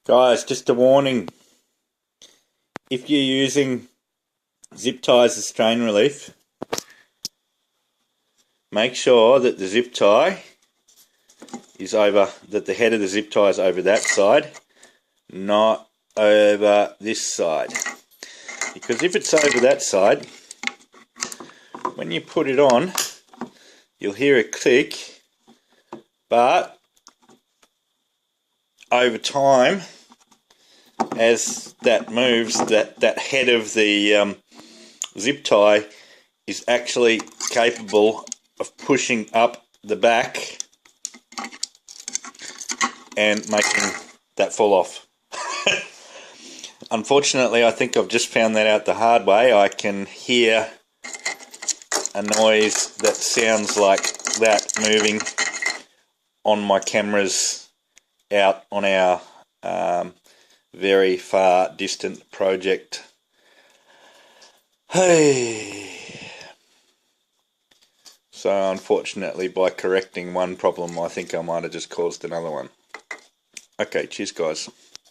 Guys, just a warning. If you're using zip ties as strain relief, make sure that the zip tie is that the head of the zip tie is over that side, not over this side. Because if it's over that side, when you put it on, you'll hear a click, but over time, as that moves, that head of the zip tie is actually capable of pushing up the back and making that fall off. Unfortunately, I think I've just found that out the hard way. I can hear a noise that sounds like that moving on my cameras out on our very far distant project. Hey. So unfortunately, by correcting one problem, I think I might have just caused another one. Okay, cheers guys.